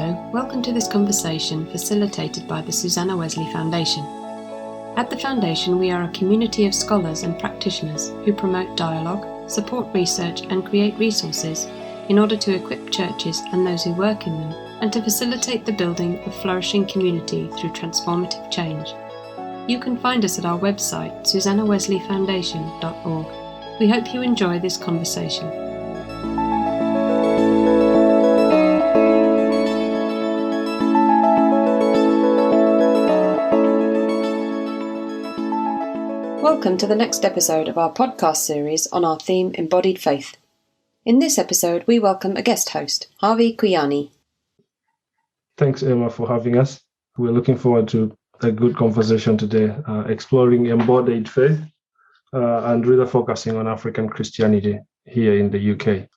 Hello, welcome to this conversation facilitated by the Susanna Wesley Foundation. At the Foundation, we are a community of scholars and practitioners who promote dialogue, support research and create resources in order to equip churches and those who work in them, and to facilitate the building of flourishing community through transformative change. You can find us at our website, susannawesleyfoundation.org. We hope you enjoy this conversation. Welcome to the next episode of our podcast series on our theme Embodied Faith. In this episode, we welcome a guest host, Harvey Kwiyani. Thanks, Emma, for having us. We're looking forward to a good conversation today, exploring embodied faith and really focusing on African Christianity here in the UK.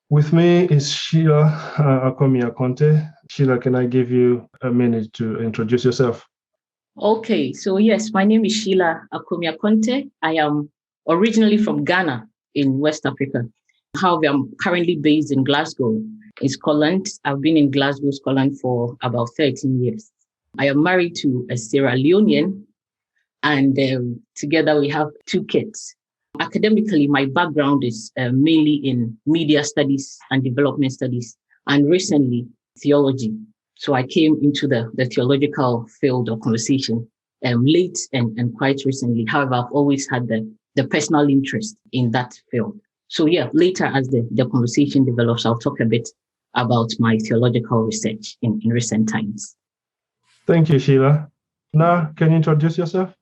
With me is Sheila, Akomiah-Conteh. Sheila, can I give you a minute to introduce yourself? Okay, so yes, my name is Sheila Akomiah-Conteh. I am originally from Ghana in West Africa. However, I'm currently based in Glasgow, in Scotland. I've been in Glasgow, Scotland for about 13 years. I am married to a Sierra Leonean, and together we have 2 kids. Academically, my background is mainly in media studies and development studies, and recently theology. So I came into the theological field of conversation late and quite recently. However, I've always had the personal interest in that field. So yeah, later as the conversation develops, I'll talk a bit about my theological research in recent times. Thank you, Sheila. Naar, can you introduce yourself?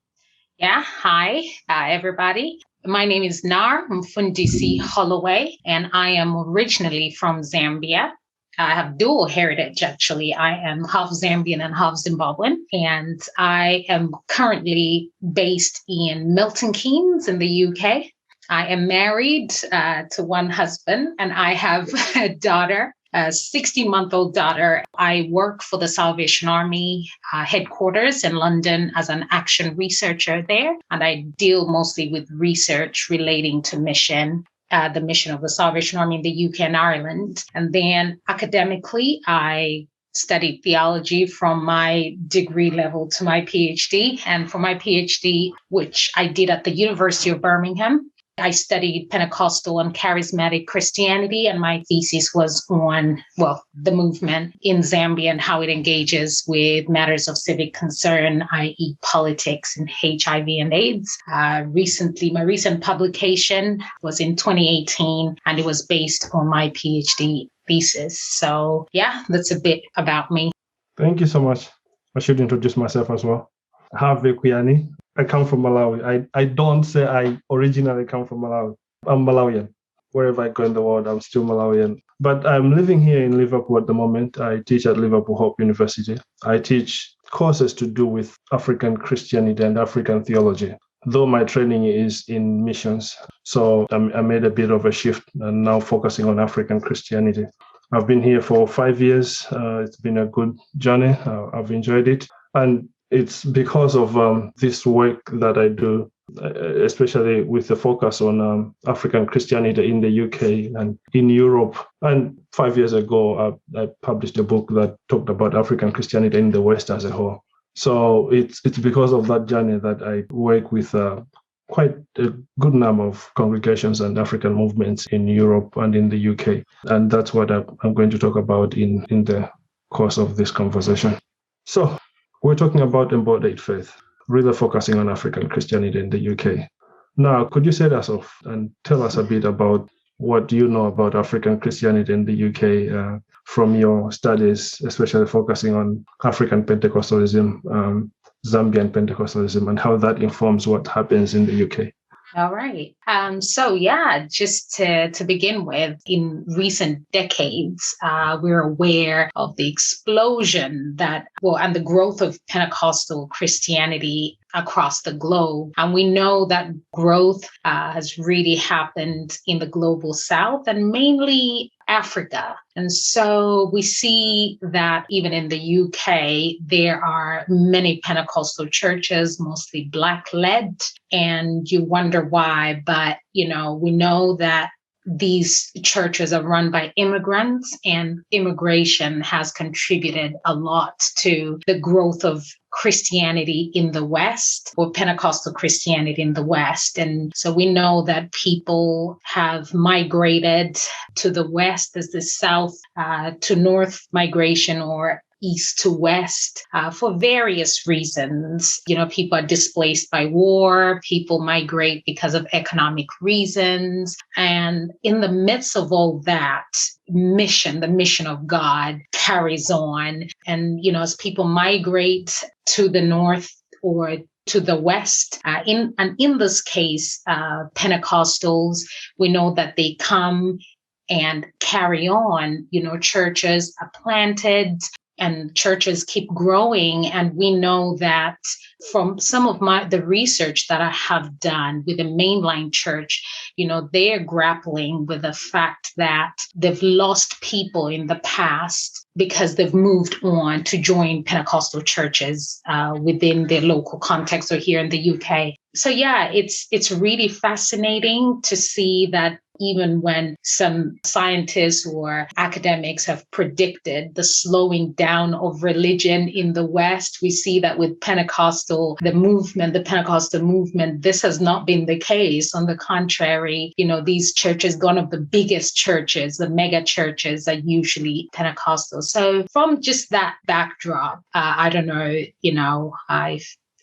Yeah, hi, everybody. My name is Naar Mfundisi Holloway, and I am originally from Zambia. I have dual heritage, actually. I am half Zambian and half Zimbabwean, and I am currently based in Milton Keynes in the UK. I am married to one husband, and I have a daughter, a 16-month-old daughter. I work for the Salvation Army headquarters in London as an action researcher there, and I deal mostly with research relating to mission. The mission of the Salvation Army in the UK and Ireland. And then academically, I studied theology from my degree level to my PhD. And for my PhD, which I did at the University of Birmingham, I studied Pentecostal and charismatic Christianity, and my thesis was on, the movement in Zambia and how it engages with matters of civic concern, i.e. politics and HIV and AIDS. My recent publication was in 2018, and it was based on my PhD thesis. So yeah, that's a bit about me. Thank you so much. I should introduce myself as well. Harvey Kwiyani. I come from Malawi. I don't say I originally come from Malawi. I'm Malawian. Wherever I go in the world, I'm still Malawian. But I'm living here in Liverpool at the moment. I teach at Liverpool Hope University. I teach courses to do with African Christianity and African theology, though my training is in missions. So I made a bit of a shift and now focusing on African Christianity. I've been here for 5 years. It's been a good journey. I've enjoyed it. And it's because of this work that I do, especially with the focus on African Christianity in the UK and in Europe. And 5 years ago, I published a book that talked about African Christianity in the West as a whole. So it's because of that journey that I work with quite a good number of congregations and African movements in Europe and in the UK. And that's what I'm going to talk about in the course of this conversation. So we're talking about embodied faith, really focusing on African Christianity in the UK. Now, could you set us off and tell us a bit about what you know about African Christianity in the UK from your studies, especially focusing on African Pentecostalism, Zambian Pentecostalism, and how that informs what happens in the UK? All right. Just to begin with, in recent decades, we're aware of the explosion and the growth of Pentecostal Christianity across the globe. And we know that growth has really happened in the global South and mainly Africa. And so we see that even in the UK, there are many Pentecostal churches, mostly Black-led, and you wonder why. But, we know that these churches are run by immigrants, and immigration has contributed a lot to the growth of Christianity in the West, or Pentecostal Christianity in the West. And so we know that people have migrated to the West as the South to North migration, or East to West, for various reasons. People are displaced by war, people migrate because of economic reasons. And in the midst of all that, the mission of God carries on. And, as people migrate to the North or to the West, in this case, Pentecostals, we know that they come and carry on. Churches are planted, and churches keep growing. And we know that from some of the research that I have done with the mainline church, they are grappling with the fact that they've lost people in the past because they've moved on to join Pentecostal churches within their local context or here in the UK. So yeah, it's really fascinating to see that even when some scientists or academics have predicted the slowing down of religion in the West, we see that with the Pentecostal movement, this has not been the case. On the contrary, these churches, one of the biggest churches, the mega churches, are usually Pentecostal. So from just that backdrop, I don't know,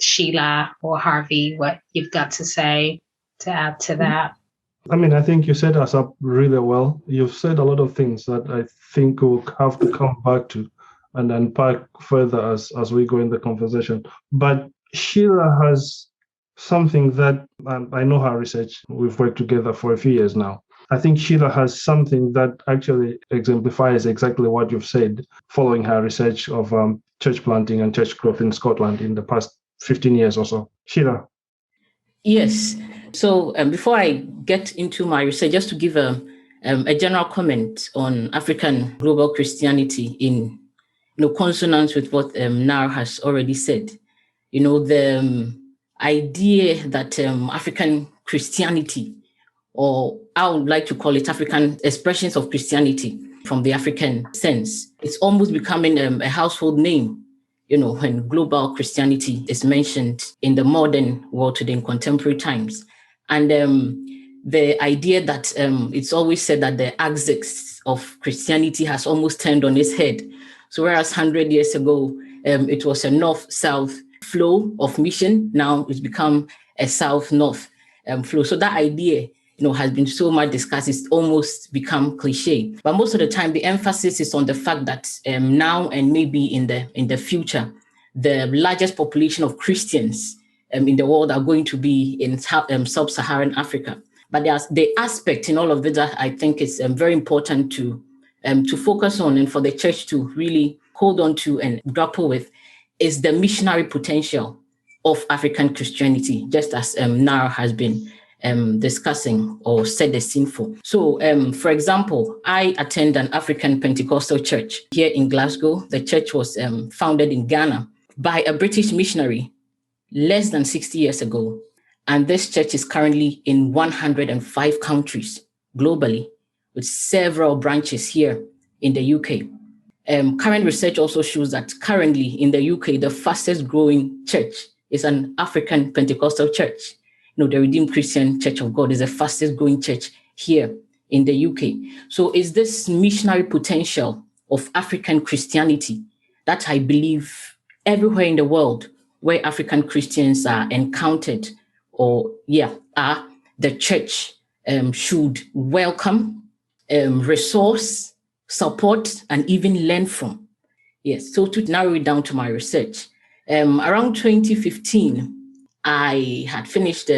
Sheila or Harvey, what you've got to say to add to that. I think you set us up really well. You've said a lot of things that I think we'll have to come back to and unpack further as we go in the conversation. But Sheila has something that, I know her research, we've worked together for a few years now. I think Sheila has something that actually exemplifies exactly what you've said, following her research of church planting and church growth in Scotland in the past 15 years or so. Sheila. Yes. So before I get into my research, just to give a general comment on African global Christianity in consonance with what Naar has already said. The idea that African Christianity, or I would like to call it African expressions of Christianity from the African sense, it's almost becoming a household name, when global Christianity is mentioned in the modern world today, in contemporary times. And the idea that it's always said that the axis of Christianity has almost turned on its head. So whereas 100 years ago, it was a north-south flow of mission, now it's become a south-north flow. So that idea, has been so much discussed, it's almost become cliche. But most of the time, the emphasis is on the fact that now and maybe in the future, the largest population of Christians in the world are going to be in sub-Saharan Africa. But there's the aspect in all of it that I think is very important to focus on, and for the church to really hold on to and grapple with, is the missionary potential of African Christianity, just as Naar has been discussing or set the scene for. So, for example, I attend an African Pentecostal church here in Glasgow. The church was founded in Ghana by a British missionary less than 60 years ago. And this church is currently in 105 countries globally, with several branches here in the UK. Current research also shows that currently in the UK, the fastest growing church is an African Pentecostal church. The Redeemed Christian Church of God is the fastest growing church here in the UK. So it's this missionary potential of African Christianity that I believe everywhere in the world where African Christians are encountered, the church should welcome, resource, support, and even learn from. Yes, so to narrow it down to my research, around 2015, I had finished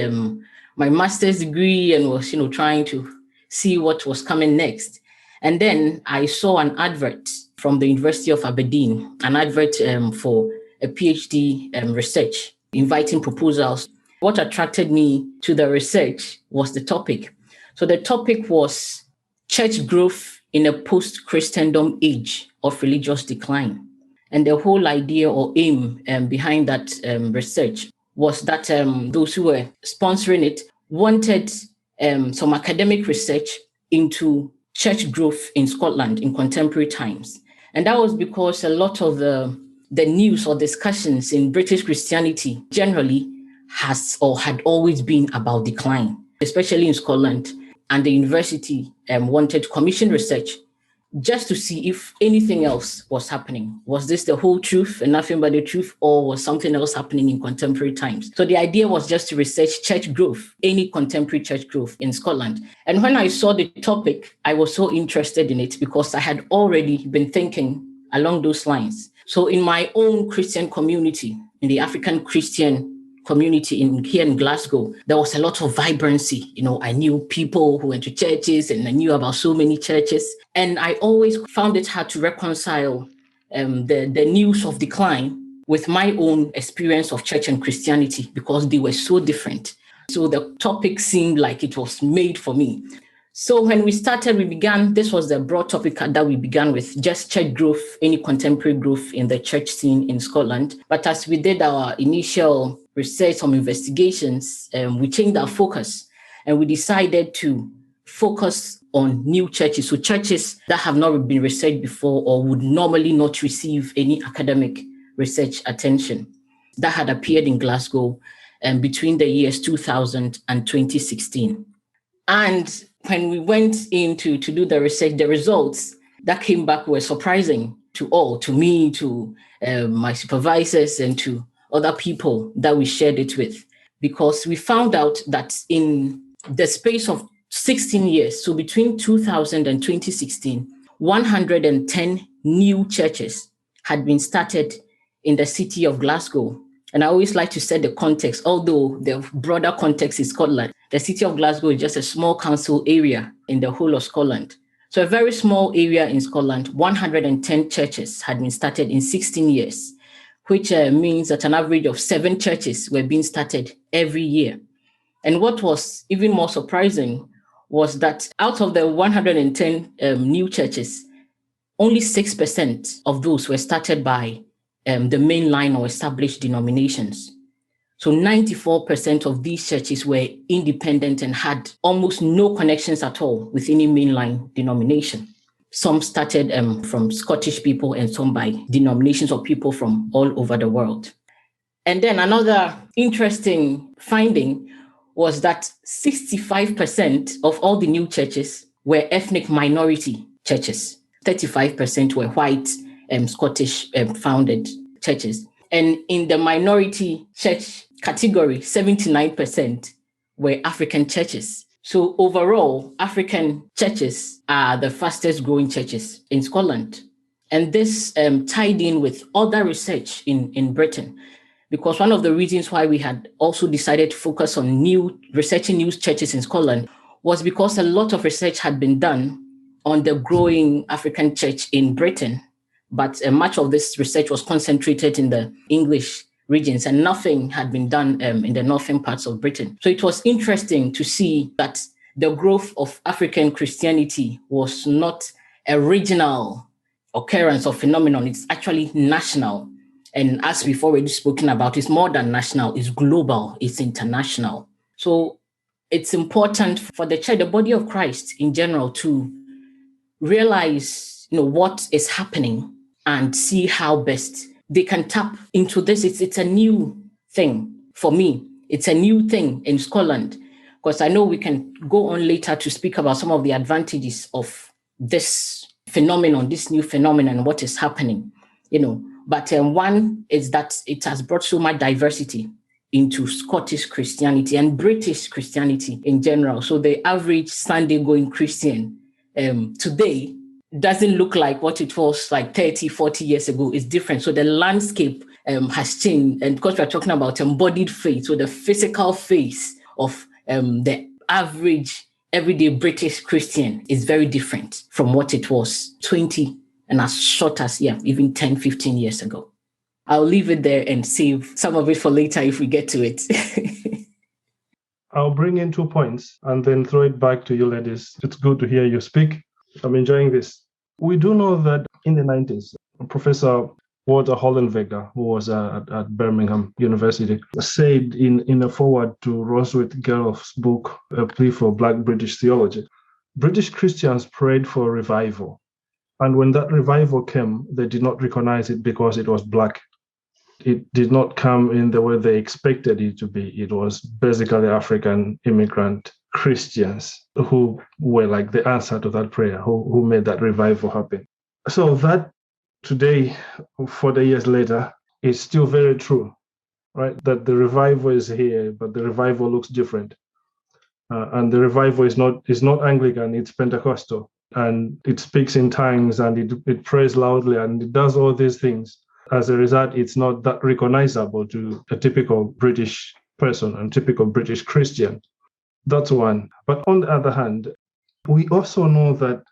my master's degree and was, trying to see what was coming next. And then I saw an advert from the University of Aberdeen, an advert for a PhD research, inviting proposals. What attracted me to the research was the topic. So the topic was church growth in a post-Christendom age of religious decline. And the whole idea or aim behind that research was that those who were sponsoring it wanted some academic research into church growth in Scotland in contemporary times. And that was because a lot of the news or discussions in British Christianity generally has or had always been about decline, especially in Scotland. And the university wanted to commission research just to see if anything else was happening. Was this the whole truth and nothing but the truth, or was something else happening in contemporary times? So the idea was just to research church growth, any contemporary church growth in Scotland. And when I saw the topic, I was so interested in it because I had already been thinking along those lines. So in my own Christian community, in the African Christian community here in Glasgow, there was a lot of vibrancy. I knew people who went to churches and I knew about so many churches. And I always found it hard to reconcile the news of decline with my own experience of church and Christianity because they were so different. So the topic seemed like it was made for me. So when we began, this was the broad topic that we began with, just church growth, any contemporary growth in the church scene in Scotland. But as we did our initial research, some investigations, we changed our focus and we decided to focus on new churches. So churches that have not been researched before or would normally not receive any academic research attention that had appeared in Glasgow between the years 2000 and 2016. And when we went in to do the research, the results that came back were surprising to all, to me, to my supervisors, and to other people that we shared it with, because we found out that in the space of 16 years, so between 2000 and 2016, 110 new churches had been started in the city of Glasgow. And I always like to set the context, although the broader context is Scotland. The city of Glasgow is just a small council area in the whole of Scotland. So a very small area in Scotland, 110 churches had been started in 16 years, which means that an average of 7 churches were being started every year. And what was even more surprising was that out of the 110 new churches, only 6% of those were started by the mainline or established denominations. So 94% of these churches were independent and had almost no connections at all with any mainline denomination. Some started from Scottish people and some by denominations of people from all over the world. And then another interesting finding was that 65% of all the new churches were ethnic minority churches. 35% were white Scottish founded churches. And in the minority church category, 79% were African churches. So overall, African churches are the fastest growing churches in Scotland. And this tied in with other research in Britain, because one of the reasons why we had also decided to focus on researching new churches in Scotland was because a lot of research had been done on the growing African church in Britain. But much of this research was concentrated in the English regions and nothing had been done in the northern parts of Britain. So it was interesting to see that the growth of African Christianity was not a regional occurrence or phenomenon. It's actually national. And as we've already spoken about, it's more than national, it's global, it's international. So it's important for the church, the body of Christ in general, to realize, what is happening and see how best they can tap into this. It's a new thing for me. It's a new thing in Scotland, because I know we can go on later to speak about some of the advantages of this phenomenon, this new phenomenon, what is happening, But one is that it has brought so much diversity into Scottish Christianity and British Christianity in general. So the average Sunday-going Christian today doesn't look like what it was like 30, 40 years ago. It's different. So the landscape has changed. And because we're talking about embodied faith, so the physical face of the average everyday British Christian is very different from what it was 20 and as short as, even 10, 15 years ago. I'll leave it there and save some of it for later if we get to it. I'll bring in 2 points and then throw it back to you ladies. It's good to hear you speak. I'm enjoying this. We do know that in the 90s, Professor Walter Hollenweger, who was at Birmingham University, said in a foreword to Roswith Geroff's book, A Plea for Black British Theology, British Christians prayed for revival. And when that revival came, they did not recognize it because it was Black. It did not come in the way they expected it to be. It was basically African immigrant Christians who were like the answer to that prayer, who made that revival happen. So that today, 40 years later, is still very true, right? That the revival is here, but the revival looks different. And the revival is not Anglican, it's Pentecostal. And it speaks in tongues and it prays loudly and it does all these things. As a result, it's not that recognizable to a typical British person and typical British Christian. That's one. But on the other hand, we also know that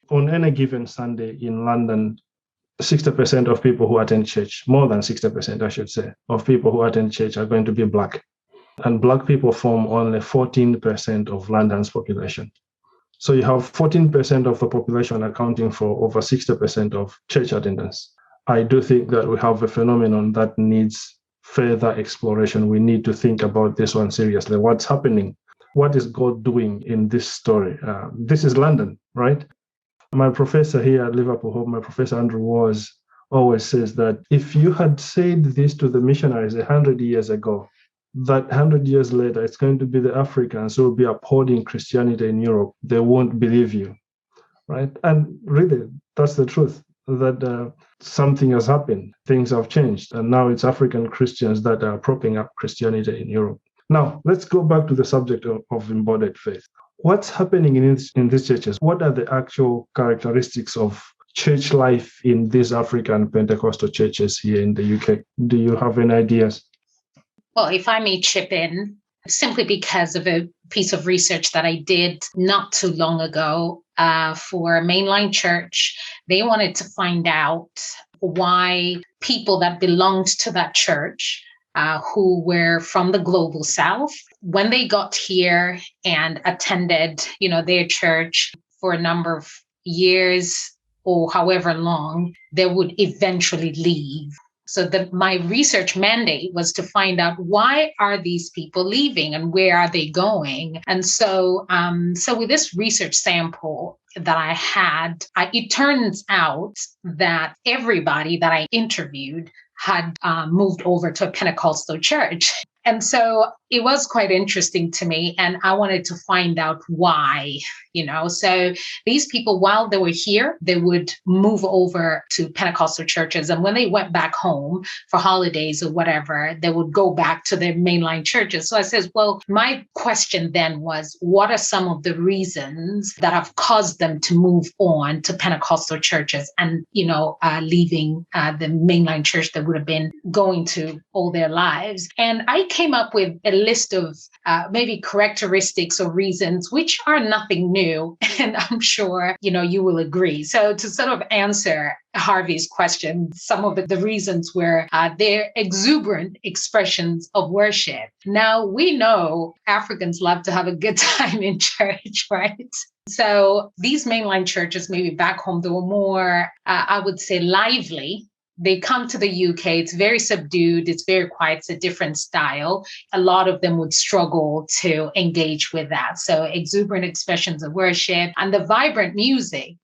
on any given Sunday in London, 60% of people who attend church, more than 60%, I should say, of people who attend church are going to be Black. And Black people form only 14% of London's population. So you have 14% of the population accounting for over 60% of church attendance. I do think that we have a phenomenon that needs further exploration. We need to think about this one seriously. What's happening? What is God doing in this story? This is London, right? My professor here at Liverpool, my professor Andrew Wars, always says that if you had said this to the missionaries 100 years ago, that 100 years later, it's going to be the Africans who will be upholding Christianity in Europe, they won't believe you, right? And really, that's the truth, that something has happened. Things have changed. And now it's African Christians that are propping up Christianity in Europe. Now, let's go back to the subject of embodied faith. What's happening in these churches? What are the actual characteristics of church life in these African Pentecostal churches here in the UK? Do you have any ideas? Well, if I may chip in, simply because of a piece of research that I did not too long ago for a mainline church, they wanted to find out why people that belonged to that church, who were from the global South, when they got here and attended, their church for a number of years or however long, they would eventually leave. So my research mandate was to find out, why are these people leaving and where are they going? And so with this research sample that I had, it turns out that everybody that I interviewed had moved over to a Pentecostal church. And so it was quite interesting to me, and I wanted to find out why, So these people, while they were here, they would move over to Pentecostal churches. And when they went back home for holidays or whatever, they would go back to their mainline churches. So I says, well, my question then was, what are some of the reasons that have caused them to move on to Pentecostal churches and, leaving the mainline church that would have been going to all their lives? And I came up with a list of maybe characteristics or reasons, which are nothing new. And I'm sure, you will agree. So to sort of answer Harvey's question, some of the reasons were their exuberant expressions of worship. Now, we know Africans love to have a good time in church, right? So these mainline churches, maybe back home, they were more, I would say, lively. They come to the UK, it's very subdued, it's very quiet, it's a different style. A lot of them would struggle to engage with that. So exuberant expressions of worship and the vibrant music,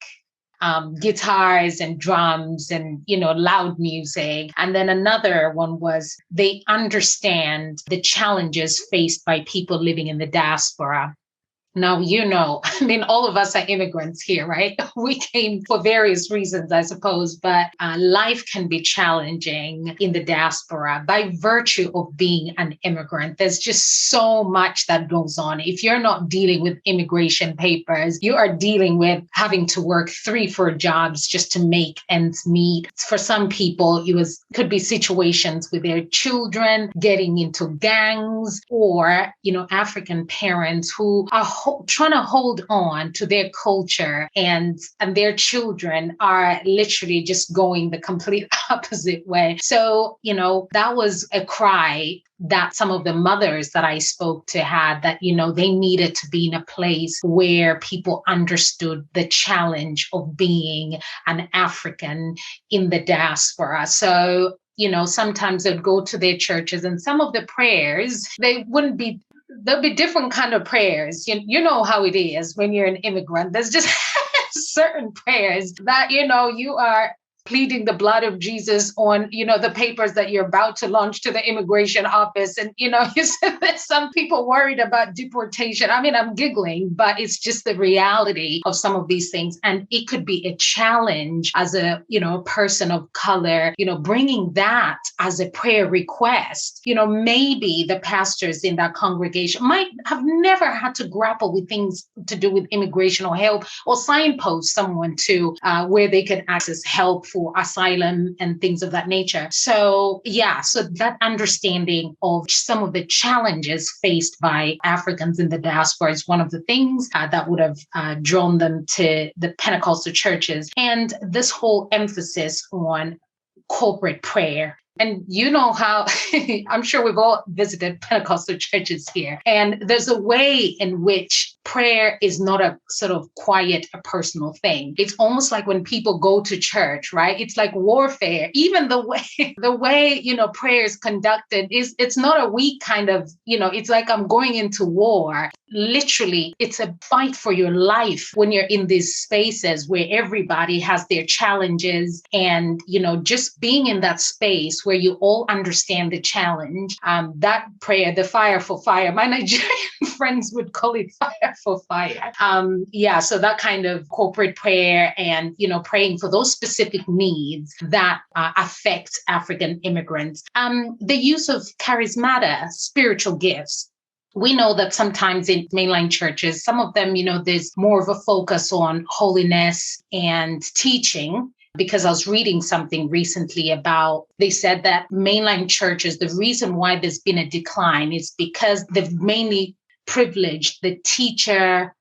guitars and drums and, loud music. And then another one was they understand the challenges faced by people living in the diaspora. Now, all of us are immigrants here, right? We came for various reasons, I suppose, but life can be challenging in the diaspora by virtue of being an immigrant. There's just so much that goes on. If you're not dealing with immigration papers, you are dealing with having to work 3-4 jobs just to make ends meet. For some people, could be situations with their children getting into gangs, or, African parents who are trying to hold on to their culture, and their children are literally just going the complete opposite way. So, that was a cry that some of the mothers that I spoke to had, that, they needed to be in a place where people understood the challenge of being an African in the diaspora. So, sometimes they'd go to their churches and some of the prayers, they wouldn't be there'll be different kind of prayers. You know how it is when you're an immigrant. There's just certain prayers that, you are pleading the blood of Jesus on, the papers that you're about to launch to the immigration office. And, you said that some people worried about deportation. I mean, I'm giggling, but it's just the reality of some of these things. And it could be a challenge as a, person of color, bringing that as a prayer request. Maybe the pastors in that congregation might have never had to grapple with things to do with immigration or help, or signpost someone to where they can access help for asylum and things of that nature. So that understanding of some of the challenges faced by Africans in the diaspora is one of the things that would have drawn them to the Pentecostal churches, and this whole emphasis on corporate prayer. And you know how, I'm sure we've all visited Pentecostal churches here, and there's a way in which prayer is not a sort of quiet, a personal thing. It's almost like when people go to church, right? It's like warfare. Even the way, prayer is conducted it's not a weak kind of, it's like I'm going into war. Literally, it's a fight for your life when you're in these spaces where everybody has their challenges, and, just being in that space where you all understand the challenge, that prayer, the fire for fire, my Nigerian friends would call it fire for fire. So that kind of corporate prayer and, praying for those specific needs that affect African immigrants. The use of charismata, spiritual gifts. We know that sometimes in mainline churches, some of them, there's more of a focus on holiness and teaching. Because I was reading something recently about, they said that mainline churches, the reason why there's been a decline is because they've mainly privileged the teacher,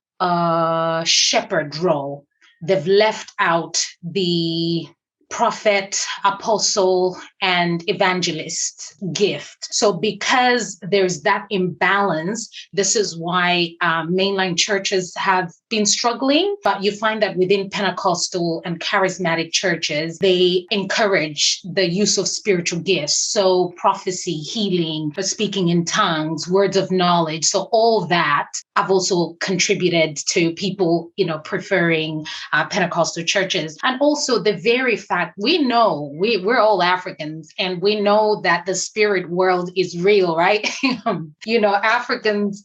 shepherd role. They've left out the prophet, apostle, and evangelist gift. So because there's that imbalance, this is why mainline churches have been struggling. But you find that within Pentecostal and charismatic churches, they encourage the use of spiritual gifts. So prophecy, healing, speaking in tongues, words of knowledge. So all that have also contributed to people, preferring Pentecostal churches. And also the very fact we know we're all Africans, and we know that the spirit world is real, right? Africans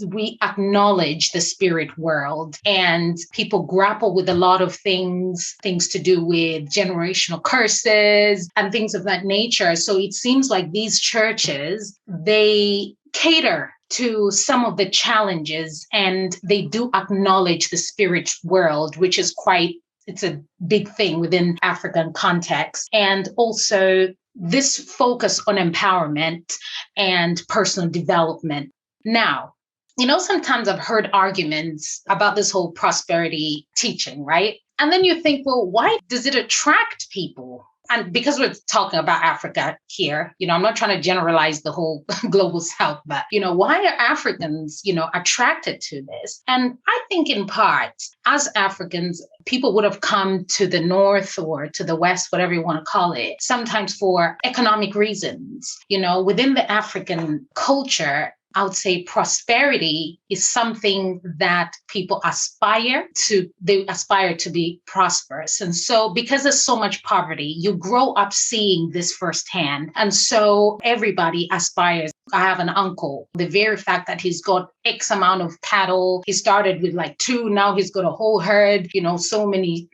we acknowledge the spirit world, and people grapple with a lot of things to do with generational curses and things of that nature. So it seems like these churches, they cater to some of the challenges, and they do acknowledge the spirit world, which is it's a big thing within African context. And also this focus on empowerment and personal development. Now, sometimes I've heard arguments about this whole prosperity teaching, right? And then you think, well, why does it attract people? And because we're talking about Africa here, I'm not trying to generalize the whole global South, but, why are Africans, attracted to this? And I think in part, as Africans, people would have come to the North or to the West, whatever you want to call it, sometimes for economic reasons. Within the African culture, I would say prosperity is something that people aspire to. They aspire to be prosperous. And so because there's so much poverty, you grow up seeing this firsthand. And so everybody aspires. I have an uncle, the very fact that he's got X amount of cattle, he started with like 2, now he's got a whole herd, so many,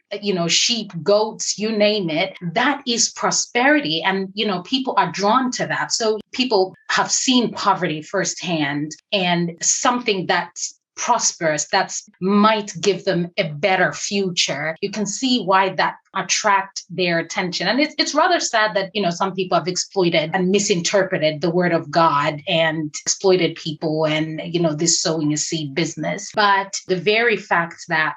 sheep, goats, you name it. That is prosperity. And, people are drawn to that. So people have seen poverty firsthand, and something that's prosperous, that might give them a better future. You can see why that attract their attention. And it's rather sad that, some people have exploited and misinterpreted the word of God and exploited people and, this sowing a seed business. But the very fact that,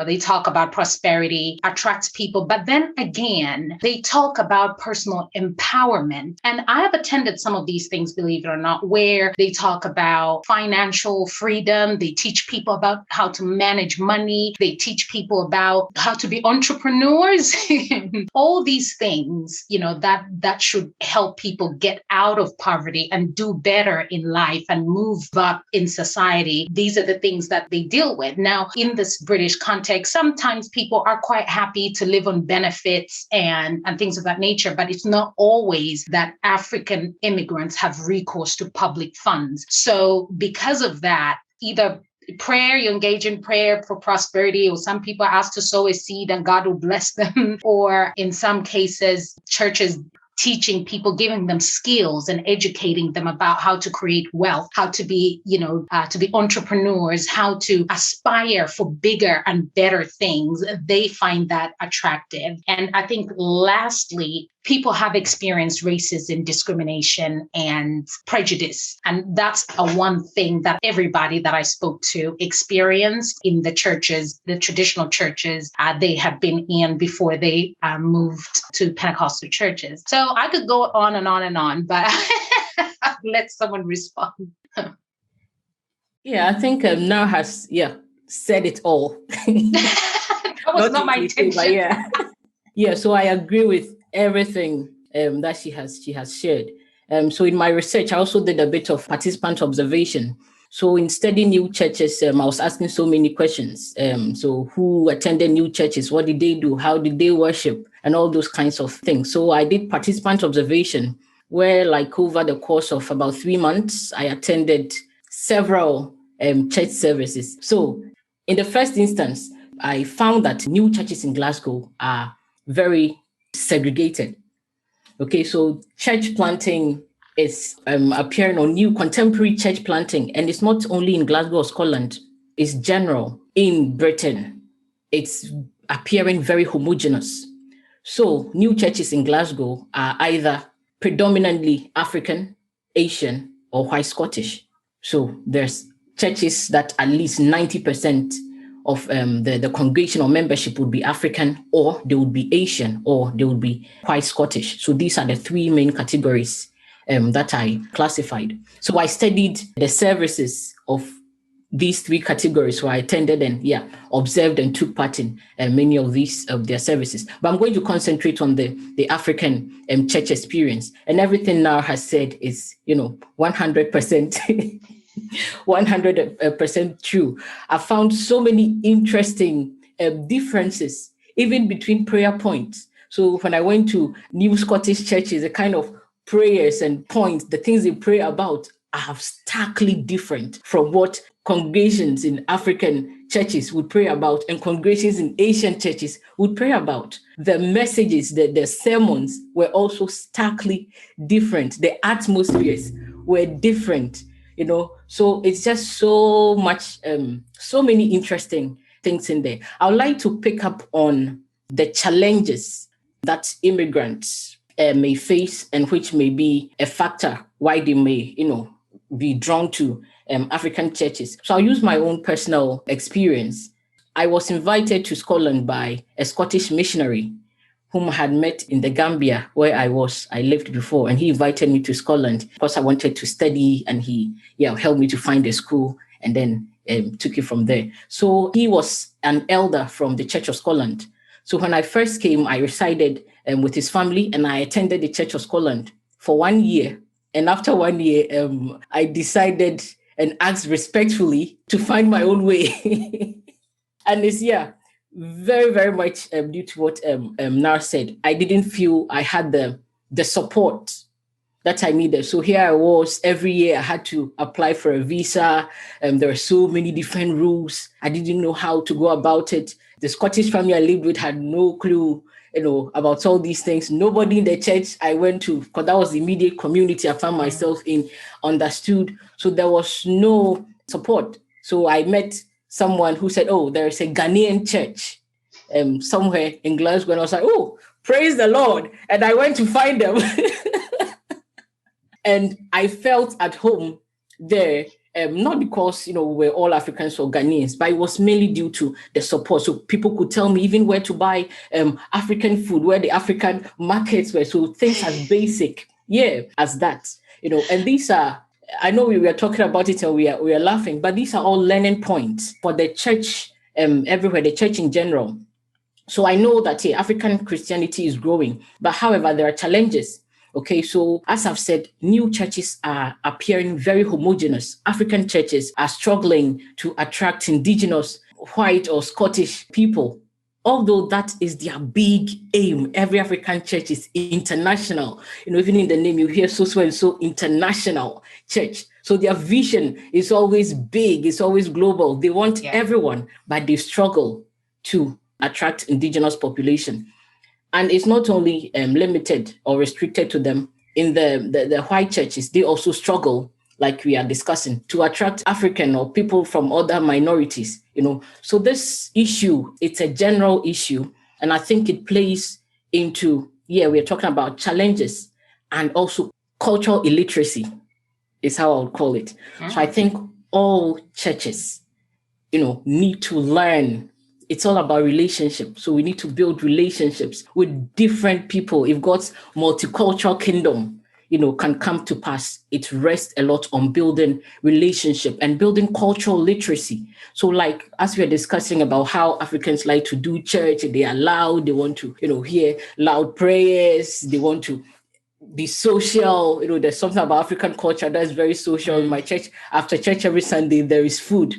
they talk about prosperity attracts people. But then again, they talk about personal empowerment. And I have attended some of these things, believe it or not, where they talk about financial freedom. They teach people about how to manage money. They teach people about how to be entrepreneurs. All these things, that should help people get out of poverty and do better in life and move up in society. These are the things that they deal with. Now, in this British context, sometimes people are quite happy to live on benefits and things of that nature, but it's not always that African immigrants have recourse to public funds. So because of that, either prayer, you engage in prayer for prosperity, or some people are asked to sow a seed and God will bless them, or in some cases, churches teaching people, giving them skills and educating them about how to create wealth, how to be, to be entrepreneurs, how to aspire for bigger and better things. They find that attractive. And I think lastly, people have experienced racism, discrimination, and prejudice. And that's one thing that everybody that I spoke to experienced in the churches, the traditional churches they have been in before they moved to Pentecostal churches. So I could go on and on and on, but I'll let someone respond. Yeah, I think Naar has said it all. That was not my intention. Yeah, so I agree with everything that she has shared. So in my research, I also did a bit of participant observation. So in studying new churches, I was asking so many questions. So who attended new churches? What did they do? How did they worship? And all those kinds of things. So I did participant observation where, like, over the course of about 3 months, I attended several church services. So in the first instance, I found that new churches in Glasgow are very segregated. Okay, so church planting is appearing on new contemporary church planting, and it's not only in Glasgow or Scotland, it's general in Britain. It's appearing very homogeneous. So new churches in Glasgow are either predominantly African, Asian, or white Scottish. So there's churches that at least 90% of the congregational membership would be African, or they would be Asian, or they would be white Scottish. So these are the three main categories that I classified. So I studied the services of these three categories. So I attended and observed and took part in many of their services. But I'm going to concentrate on the African church experience. And everything Naar has said is, 100%. 100% true. I found so many interesting differences, even between prayer points. So when I went to new Scottish churches, the kind of prayers and points, the things they pray about are starkly different from what congregations in African churches would pray about and congregations in Asian churches would pray about. The messages, the sermons were also starkly different. The atmospheres were different. So it's just so much, so many interesting things in there. I would like to pick up on the challenges that immigrants may face and which may be a factor why they may, be drawn to African churches. So I'll use my own personal experience. I was invited to Scotland by a Scottish missionary whom I had met in the Gambia where I lived before. And he invited me to Scotland because I wanted to study, and he helped me to find a school and then took it from there. So he was an elder from the Church of Scotland. So when I first came, I resided with his family and I attended the Church of Scotland for 1 year. And after 1 year, I decided and asked respectfully to find my own way. And it's, very, very much due to what Naar said. I didn't feel I had the support that I needed. So here I was, every year I had to apply for a visa. There were so many different rules. I didn't know how to go about it. The Scottish family I lived with had no clue, about all these things. Nobody in the church I went to, because that was the immediate community I found myself in, understood. So there was no support. So I met someone who said, there is a Ghanaian church somewhere in Glasgow. And I was like, praise the Lord. And I went to find them. And I felt at home there. not because, we're all Africans or Ghanaians, but it was mainly due to the support. So people could tell me even where to buy African food, where the African markets were. So things as basic, as that, and these are, I know we were talking about it and we are laughing, but these are all learning points for the church everywhere, the church in general. So I know that African Christianity is growing, but however, there are challenges. Okay, so as I've said, new churches are appearing very homogeneous. African churches are struggling to attract indigenous, white or Scottish people. Although that is their big aim, every African church is international. Even in the name you hear so and so international church. So their vision is always big, it's always global. They want everyone, but they struggle to attract indigenous population. And it's not only limited or restricted to them. In the white churches, they also struggle, like we are discussing, to attract African or people from other minorities, So this issue, it's a general issue. And I think it plays into, we're talking about challenges and also cultural illiteracy is how I would call it. Mm-hmm. So I think all churches, need to learn. It's all about relationships. So we need to build relationships with different people. If God's multicultural kingdom, can come to pass, it rests a lot on building relationship and building cultural literacy. So like, as we're discussing about how Africans like to do church, they are loud, they want to, hear loud prayers, they want to be social. There's something about African culture that is very social. In my church, after church every Sunday, there is food,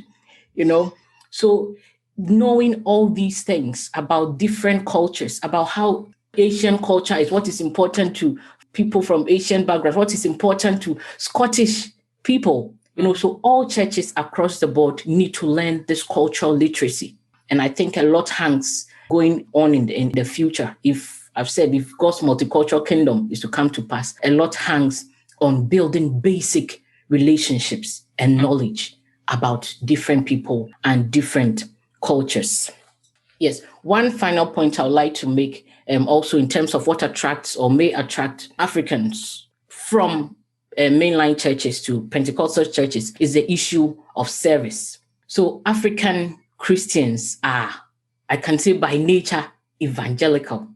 So knowing all these things about different cultures, about how Asian culture is, what is important to people from Asian backgrounds, what is important to Scottish people, so all churches across the board need to learn this cultural literacy. And I think a lot hangs going on in the future. If God's multicultural kingdom is to come to pass, a lot hangs on building basic relationships and knowledge about different people and different cultures. Yes, one final point I would like to make also in terms of what attracts or may attract Africans from mainline churches to Pentecostal churches is the issue of service. So African Christians are, I can say by nature, evangelical.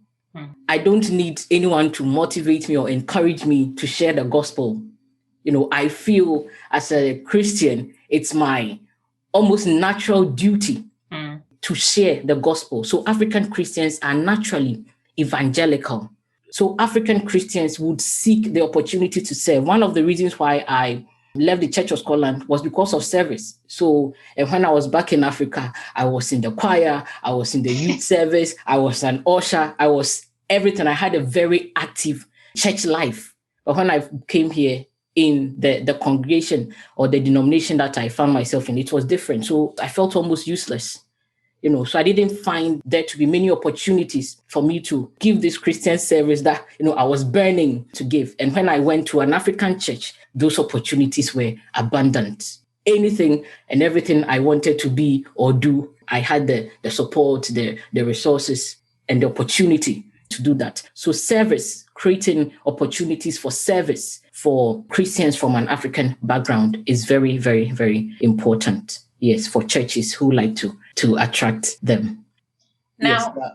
I don't need anyone to motivate me or encourage me to share the gospel. I feel as a Christian, it's my almost natural duty to share the gospel. So African Christians are naturally evangelical. So African Christians would seek the opportunity to serve. One of the reasons why I left the Church of Scotland was because of service. So when I was back in Africa, I was in the choir, I was in the youth service, I was an usher, I was everything. I had a very active church life. But when I came here in the congregation or the denomination that I found myself in, it was different. So I felt almost useless. So I didn't find there to be many opportunities for me to give this Christian service that, I was burning to give. And when I went to an African church, those opportunities were abundant. Anything and everything I wanted to be or do, I had the support, the resources, and the opportunity to do that. So service, creating opportunities for service for Christians from an African background is very, very, very important. Yes, for churches who like to attract them. Now,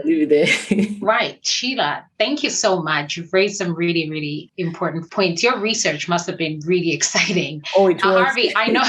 yes, right, Sheila, thank you so much. You've raised some really, really important points. Your research must have been really exciting. Oh, it was. Harvey, I know,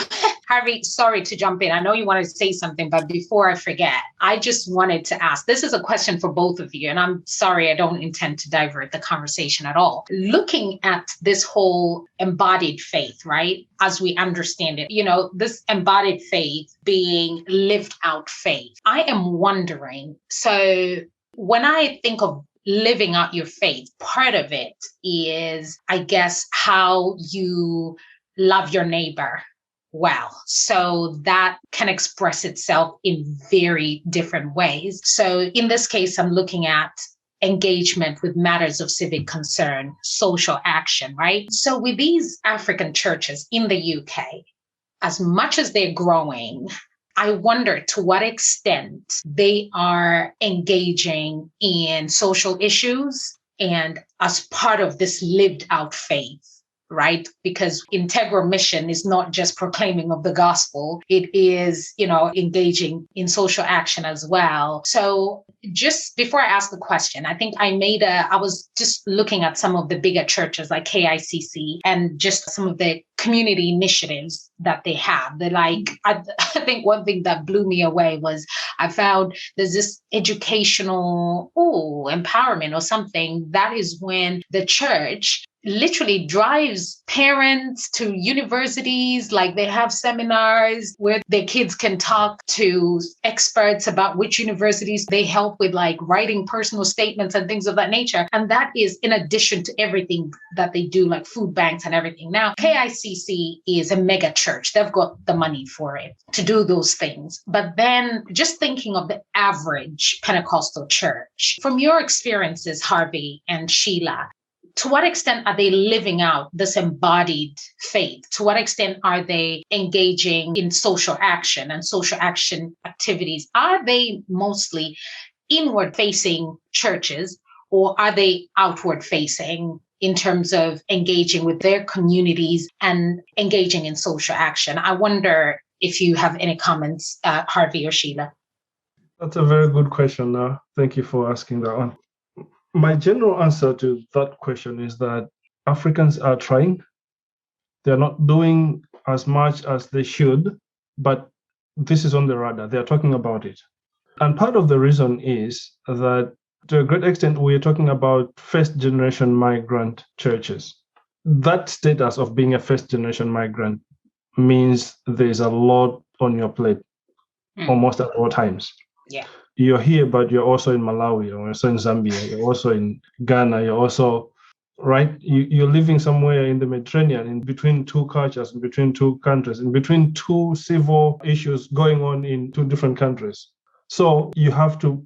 Harvey, sorry to jump in. I know you wanted to say something, but before I forget, I just wanted to ask, this is a question for both of you, and I'm sorry, I don't intend to divert the conversation at all. Looking at this whole embodied faith, right, as we understand it, this embodied faith being lived out faith, I am wondering, so when I think of living out your faith, part of it is, I guess, how you love your neighbor well. So that can express itself in very different ways. So in this case, I'm looking at engagement with matters of civic concern, social action, right? So with these African churches in the UK, as much as they're growing, I wonder to what extent they are engaging in social issues and as part of this lived out faith right? Because integral mission is not just proclaiming of the gospel. It is, engaging in social action as well. So just before I ask the question, I think I was just looking at some of the bigger churches like KICC and just some of the community initiatives that they have. They're like, I think one thing that blew me away was I found there's this educational empowerment or something. That is when the church literally drives parents to universities, like they have seminars where their kids can talk to experts about which universities. They help with like writing personal statements and things of that nature. And that is in addition to everything that they do, like food banks and everything. Now, KICC is a mega church. They've got the money for it to do those things. But then just thinking of the average Pentecostal church, from your experiences, Harvey and Sheila, to what extent are they living out this embodied faith? To what extent are they engaging in social action and social action activities? Are they mostly inward-facing churches, or are they outward-facing in terms of engaging with their communities and engaging in social action? I wonder if you have any comments, Harvey or Sheila. That's a very good question. Thank you for asking that one. My general answer to that question is that Africans are trying. They're not doing as much as they should, but this is on the radar. They're talking about it. And part of the reason is that to a great extent, we're talking about first-generation migrant churches. That status of being a first-generation migrant means there's a lot on your plate, almost at all times. Yeah. You're here, but you're also in Malawi, you're also in Zambia, you're also in Ghana, you're also, right? You're living somewhere in the Mediterranean, in between two cultures, in between two countries, in between two civil issues going on in two different countries. So you have to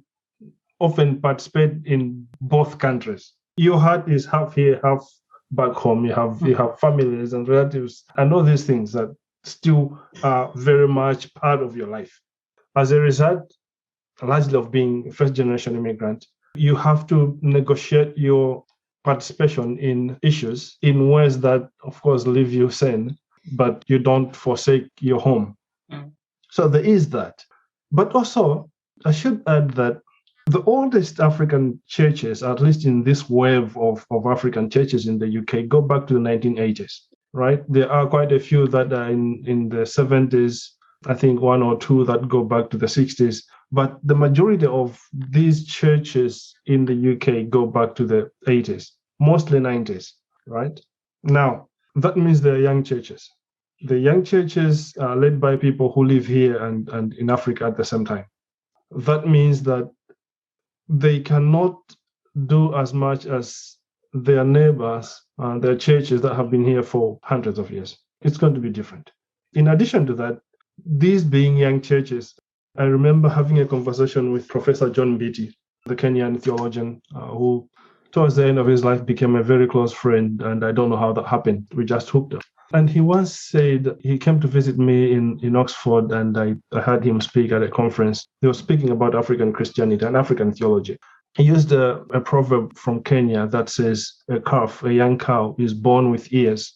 often participate in both countries. Your heart is half here, half back home. You have families and relatives and all these things that still are very much part of your life. As a result, largely of being a first-generation immigrant, you have to negotiate your participation in issues in ways that, of course, leave you sane, but you don't forsake your home. So there is that. But also, I should add that the oldest African churches, at least in this wave of African churches in the UK, go back to the 1980s, right? There are quite a few that are in the 70s, I think one or two that go back to the 60s. But the majority of these churches in the UK go back to the 80s, mostly 90s, right? Now, that means they're young churches. The young churches are led by people who live here and in Africa at the same time. That means that they cannot do as much as their neighbors and their churches that have been here for hundreds of years. It's going to be different. In addition to that, these being young churches, I remember having a conversation with Professor John Mbiti, the Kenyan theologian, who towards the end of his life became a very close friend, and I don't know how that happened. We just hooked up. And he once said, he came to visit me in Oxford, and I heard him speak at a conference. He was speaking about African Christianity and African theology. He used a proverb from Kenya that says, a young cow is born with ears,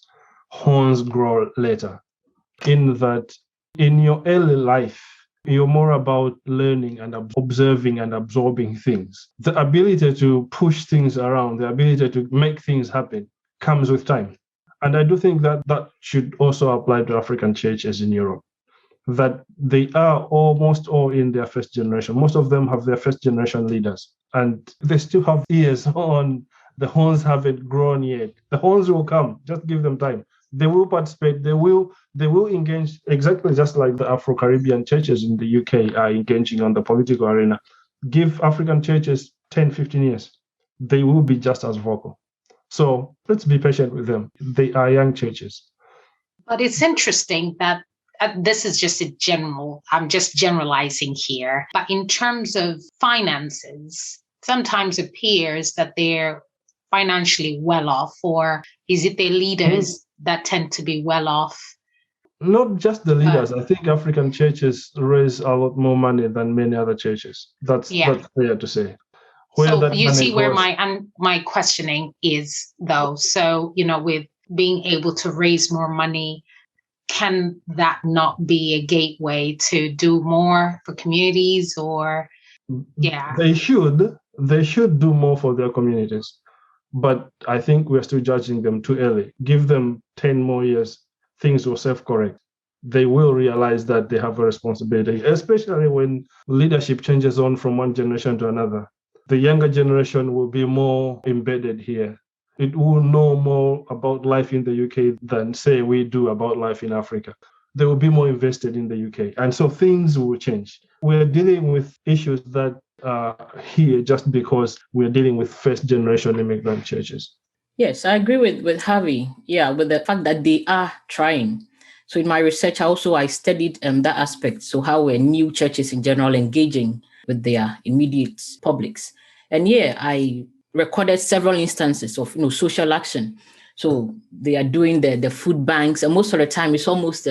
horns grow later. In that, in your early life, you're more about learning and observing and absorbing things. The ability to push things around, the ability to make things happen comes with time. And I do think that should also apply to African churches in Europe, that they are almost all in their first generation. Most of them have their first generation leaders, and they still have ears on. The horns haven't grown yet. The horns will come. Just give them time. They will participate. They will engage exactly just like the Afro-Caribbean churches in the UK are engaging on the political arena. Give African churches 10, 15 years. They will be just as vocal. So let's be patient with them. They are young churches. But it's interesting that this is just a general, I'm just generalizing here. But in terms of finances, sometimes it appears that they're financially well off, or is it their leaders that tend to be well off? Not just the leaders. I think African churches raise a lot more money than many other churches. That's fair to say. So you see where my questioning is, though. So, with being able to raise more money, can that not be a gateway to do more for communities? Or They should do more for their communities. But I think we're still judging them too early. Give them 10 more years, things will self-correct. They will realize that they have a responsibility, especially when leadership changes on from one generation to another. The younger generation will be more embedded here. It will know more about life in the UK than, say, we do about life in Africa. They will be more invested in the UK. And so things will change. We're dealing with issues that are here just because we're dealing with first-generation immigrant churches. Yes, I agree with Harvey. Yeah, with the fact that they are trying. So in my research, I studied that aspect. So how were new churches in general engaging with their immediate publics? And I recorded several instances of social action. So they are doing the food banks, and most of the time it's almost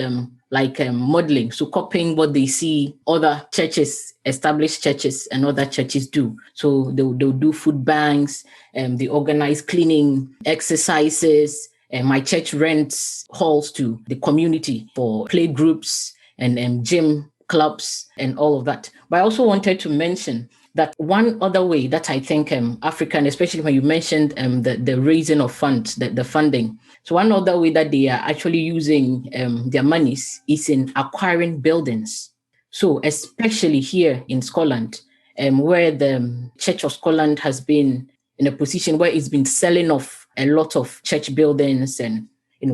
like modeling, so copying what they see other churches, established churches and other churches do. So they'll do food banks, they organize cleaning exercises, and my church rents halls to the community for play groups and gym clubs and all of that. But I also wanted to mention that one other way that I think African, especially when you mentioned the raising of funds, the funding. So one other way that they are actually using their monies is in acquiring buildings. So especially here in Scotland, where the Church of Scotland has been in a position where it's been selling off a lot of church buildings, and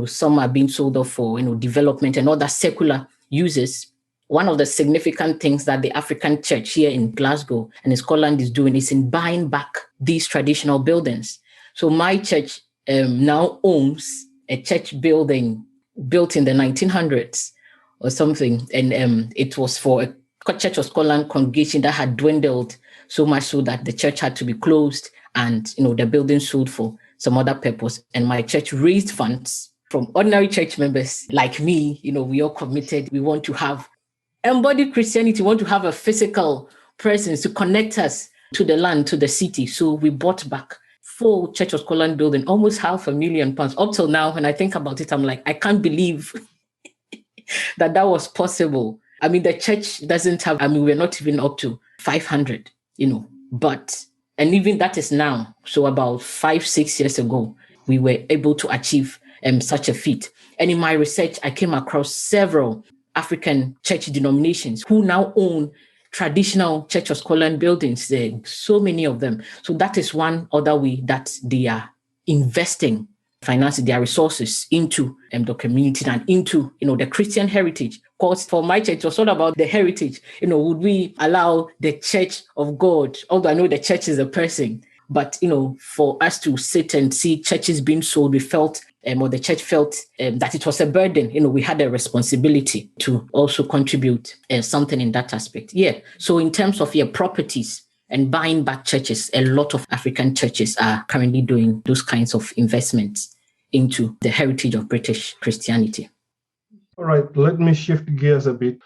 some are being sold off for development and other secular uses. One of the significant things that the African church here in Glasgow and in Scotland is doing is in buying back these traditional buildings. So my church now owns a church building built in the 1900s or something. And it was for a Church of Scotland congregation that had dwindled so much so that the church had to be closed, and the building sold for some other purpose. And my church raised funds from ordinary church members like me. We all committed. We want to have embodied Christianity, want to have a physical presence to connect us to the land, to the city. So we bought back full Church of Scotland building, almost £500,000. Up till now, when I think about it, I'm like, I can't believe that was possible. I mean, the church doesn't have, we're not even up to 500, but, and even that is now. So about 5-6 years ago, we were able to achieve such a feat. And in my research, I came across several African church denominations who now own traditional Church of Scotland buildings. There are so many of them. So that is one other way that they are investing, financing their resources into the community and into, the Christian heritage. Of course, for my church, it was all about the heritage. Would we allow the Church of God, although I know the church is a person, but, for us to sit and see churches being sold, we felt, or the church felt that it was a burden. We had a responsibility to also contribute something in that aspect. Yeah. So in terms of properties and buying back churches, a lot of African churches are currently doing those kinds of investments into the heritage of British Christianity. All right, let me shift gears a bit.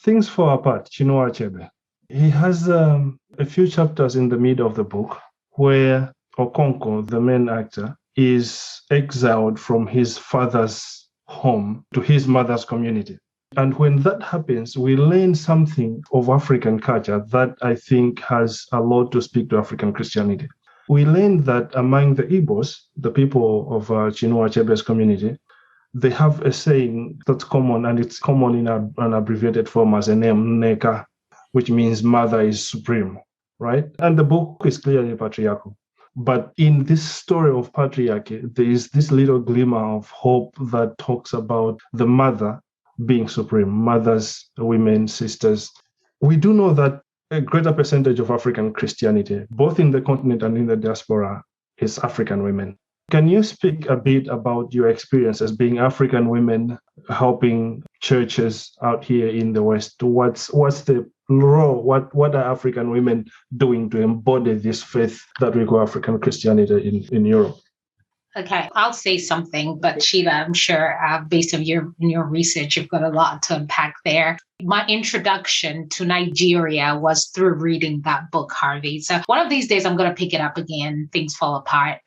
Things fall apart, Chinua Achebe. He has a few chapters in the middle of the book where Okonkwo, the main actor, is exiled from his father's home to his mother's community. And when that happens, we learn something of African culture that I think has a lot to speak to African Christianity. We learned that among the Igbos, the people of Chinua Achebe's community, they have a saying that's common, and it's common in an abbreviated form as a name, Neka, which means mother is supreme, right? And the book is clearly patriarchal. But in this story of patriarchy, there is this little glimmer of hope that talks about the mother being supreme, mothers, women, sisters. We do know that a greater percentage of African Christianity, both in the continent and in the diaspora, is African women. Can you speak a bit about your experience as being African women helping churches out here in the West? What's the role? What are African women doing to embody this faith that we call African Christianity in Europe? Okay, I'll say something, but Sheila, I'm sure based on your research, you've got a lot to unpack there. My introduction to Nigeria was through reading that book, Harvey. So one of these days I'm going to pick it up again. Things fall apart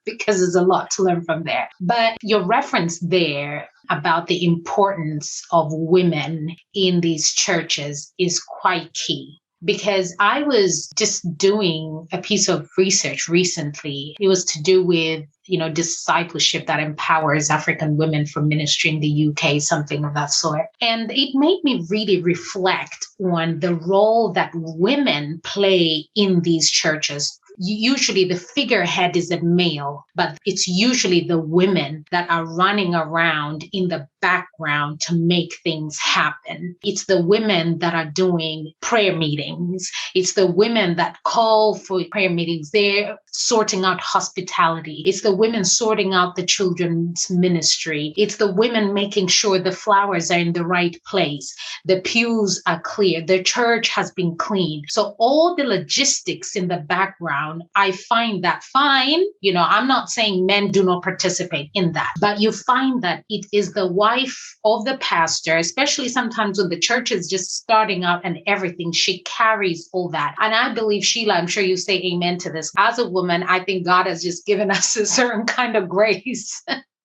because there's a lot to learn from there. But your reference there about the importance of women in these churches is quite key. Because I was just doing a piece of research recently. It was to do with, discipleship that empowers African women for ministry in the UK, something of that sort. And it made me really reflect on the role that women play in these churches. Usually the figurehead is a male, but it's usually the women that are running around in the background to make things happen. It's the women that are doing prayer meetings. It's the women that call for prayer meetings. They're sorting out hospitality. It's the women sorting out the children's ministry. It's the women making sure the flowers are in the right place. The pews are clear. The church has been cleaned. So all the logistics in the background, I find that fine. I'm not saying men do not participate in that, but you find that it is the wife of the pastor, especially sometimes when the church is just starting out and everything, she carries all that. And I believe, Sheila, I'm sure you say amen to this. As a woman, I think God has just given us a certain kind of grace.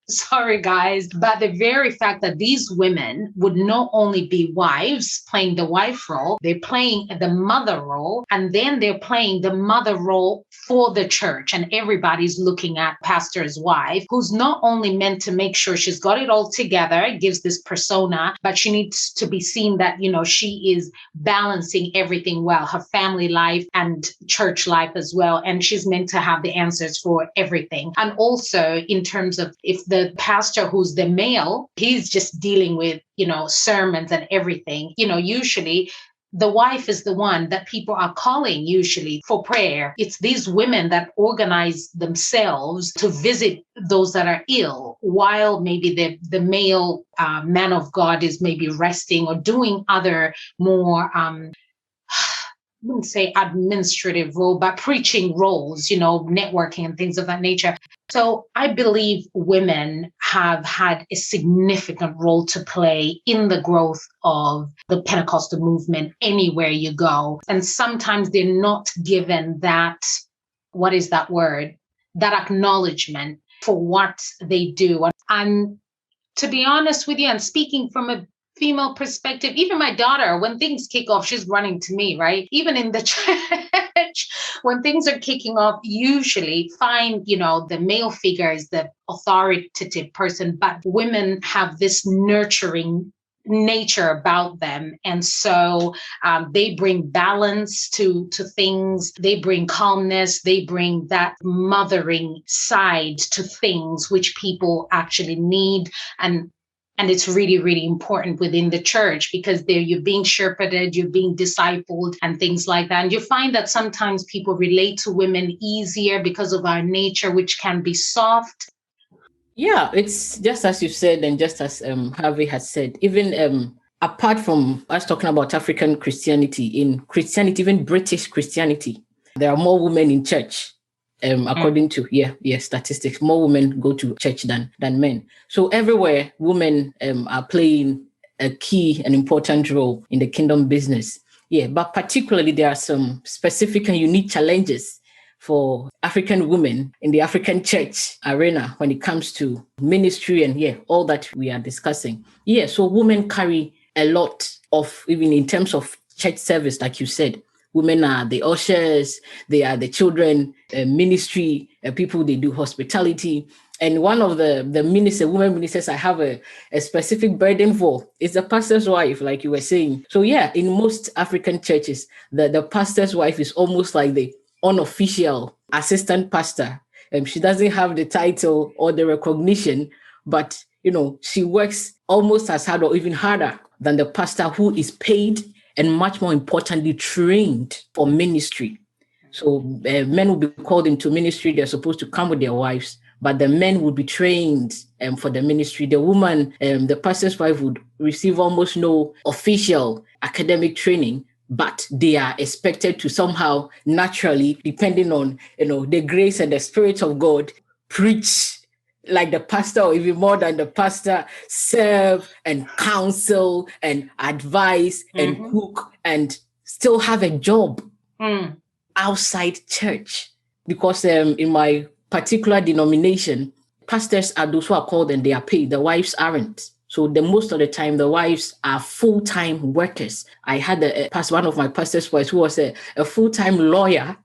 Sorry, guys, but the very fact that these women would not only be wives playing the wife role, they're playing the mother role, and then they're playing the mother role for the church. And everybody's looking at pastor's wife, who's not only meant to make sure she's got it all together, gives this persona, but she needs to be seen that, she is balancing everything well, her family life and church life as well. And she's meant to have the answers for everything. And also in terms of if the pastor who's the male, he's just dealing with, sermons and everything, usually the wife is the one that people are calling usually for prayer. It's these women that organize themselves to visit those that are ill, while maybe the male man of God is maybe resting or doing other more I wouldn't say administrative role, but preaching roles, networking and things of that nature. So I believe women have had a significant role to play in the growth of the Pentecostal movement anywhere you go. And sometimes they're not given that, what is that word? That acknowledgement for what they do. And to be honest with you, and speaking from a female perspective, even my daughter, when things kick off, she's running to me, right? Even in the church, when things are kicking off, usually find, the male figure is the authoritative person, but women have this nurturing nature about them. And so they bring balance to things. They bring calmness. They bring that mothering side to things, which people actually need. And it's really, really important within the church, because you're being shepherded, you're being discipled and things like that. And you find that sometimes people relate to women easier because of our nature, which can be soft. Yeah, it's just as you said, and just as Harvey has said, even apart from us talking about African Christianity, in Christianity, even British Christianity, there are more women in church. According to statistics, more women go to church than men. So everywhere, women are playing a key and important role in the kingdom business. Yeah, but particularly there are some specific and unique challenges for African women in the African church arena when it comes to ministry and all that we are discussing. Yeah, so women carry a lot of, even in terms of church service, like you said. Women are the ushers, they are the children ministry, people, they do hospitality. And one of the women ministers I have a specific burden for is the pastor's wife, like you were saying. So in most African churches, the pastor's wife is almost like the unofficial assistant pastor. She doesn't have the title or the recognition, but she works almost as hard or even harder than the pastor, who is paid and much more importantly, trained for ministry. So men will be called into ministry. They're supposed to come with their wives, but the men would be trained for the ministry. The woman, the pastor's wife, would receive almost no official academic training, but they are expected to somehow naturally, depending on the grace and the Spirit of God, preach like the pastor, or even more than the pastor, serve and counsel and advise and cook and still have a job outside church. Because in my particular denomination, pastors are those who are called and they are paid. The wives aren't. So most of the time, the wives are full-time workers. I had one of my pastor's wives who was a full-time lawyer,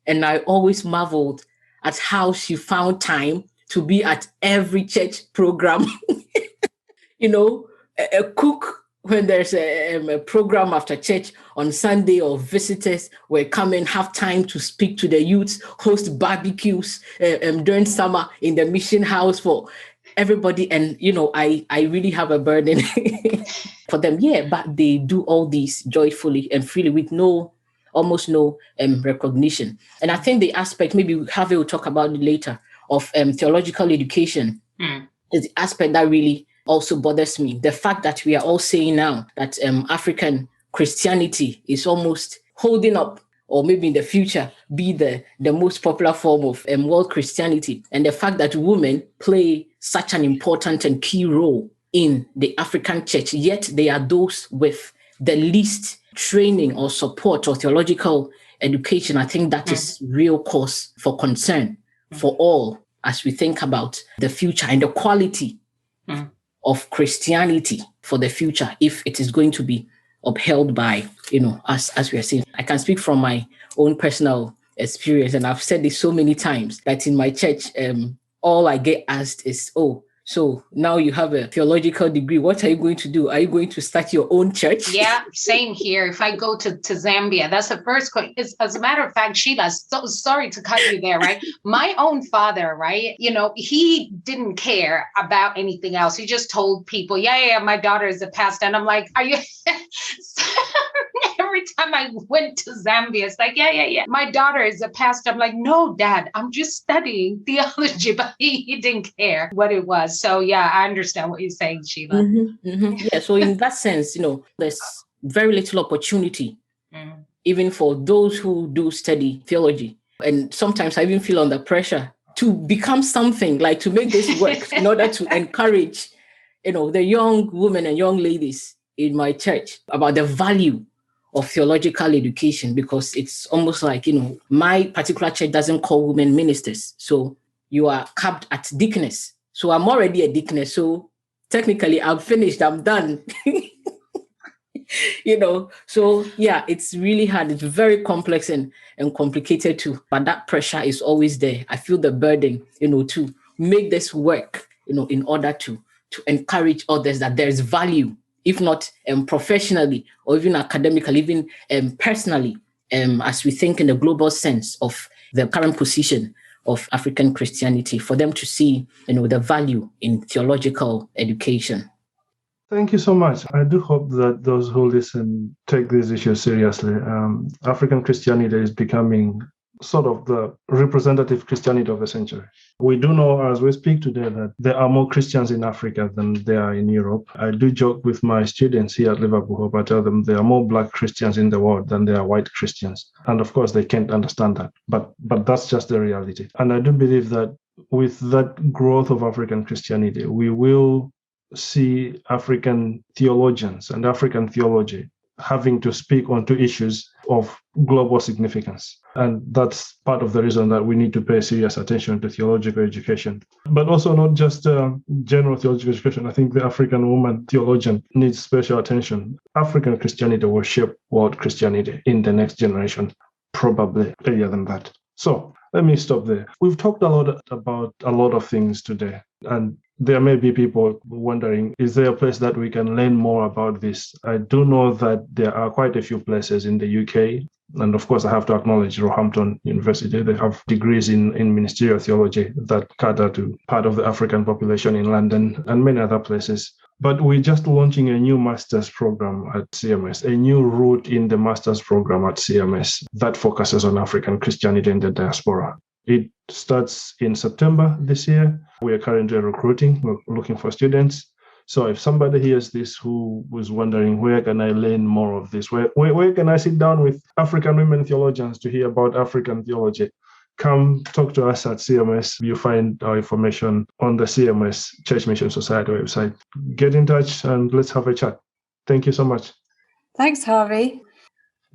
and I always marveled at how she found time to be at every church program. A cook when there's a program after church on Sunday, or visitors will come and have time to speak to the youths, host barbecues during summer in the mission house for everybody. And, I really have a burden for them. Yeah, but they do all these joyfully and freely with almost no recognition. And I think the aspect, maybe Harvey will talk about it later, of theological education is the aspect that really also bothers me. The fact that we are all saying now that African Christianity is almost holding up, or maybe in the future be the most popular form of world Christianity. And the fact that women play such an important and key role in the African church, yet they are those with the least training or support or theological education. I think that is real cause for concern for all as we think about the future and the quality of Christianity for the future, if it is going to be upheld by, us, as we are saying. I can speak from my own personal experience, and I've said this so many times, that in my church, all I get asked is, so now you have a theological degree. What are you going to do? Are you going to start your own church? Yeah, same here. If I go to Zambia, that's the first question. As a matter of fact, Sheila, so sorry to cut you there, right? My own father, right? He didn't care about anything else. He just told people, yeah, my daughter is a pastor. And I'm like, are you? Every time I went to Zambia, it's like, yeah, my daughter is a pastor. I'm like, no, Dad, I'm just studying theology. But he didn't care what it was. So yeah, I understand what you're saying, Sheila. Yeah, so in that sense, there's very little opportunity, even for those who do study theology. And sometimes I even feel under pressure to become something, like to make this work in order to encourage, the young women and young ladies in my church about the value of theological education, because it's almost like, my particular church doesn't call women ministers. So you are capped at deaconess. So I'm already a deaconess. So technically I'm finished, I'm done. So yeah, it's really hard. It's very complex and complicated too. But that pressure is always there. I feel the burden, to make this work, in order to encourage others that there's value, if not professionally or even academically, even personally, as we think in the global sense of the current position of African Christianity, for them to see, the value in theological education. Thank you so much. I do hope that those who listen take these issues seriously. African Christianity is becoming sort of the representative Christianity of the century. We do know as we speak today that there are more Christians in Africa than there are in Europe. I do joke with my students here at Liverpool Hope. I tell them there are more Black Christians in the world than there are white Christians. And of course, they can't understand that. But that's just the reality. And I do believe that with that growth of African Christianity, we will see African theologians and African theology having to speak on two issues of global significance. And that's part of the reason that we need to pay serious attention to theological education, but also not just general theological education. I think the African woman theologian needs special attention. African Christianity will shape world Christianity in the next generation, probably earlier than that. So let me stop there. We've talked a lot about a lot of things today, and there may be people wondering, is there a place that we can learn more about this? I do know that there are quite a few places in the UK. And of course, I have to acknowledge Roehampton University. They have degrees in ministerial theology that cater to part of the African population in London and many other places. But we're just launching a new master's program at CMS, a new route in the master's program at CMS that focuses on African Christianity in the diaspora. It starts in September this year. We are currently recruiting. We're looking for students. So if somebody hears this who was wondering, where can I learn more of this? Where can I sit down with African women theologians to hear about African theology? come talk to us at CMS. You find our information on the CMS Church Mission Society website. Get in touch and let's have a chat. Thank you so much. Thanks, Harvey.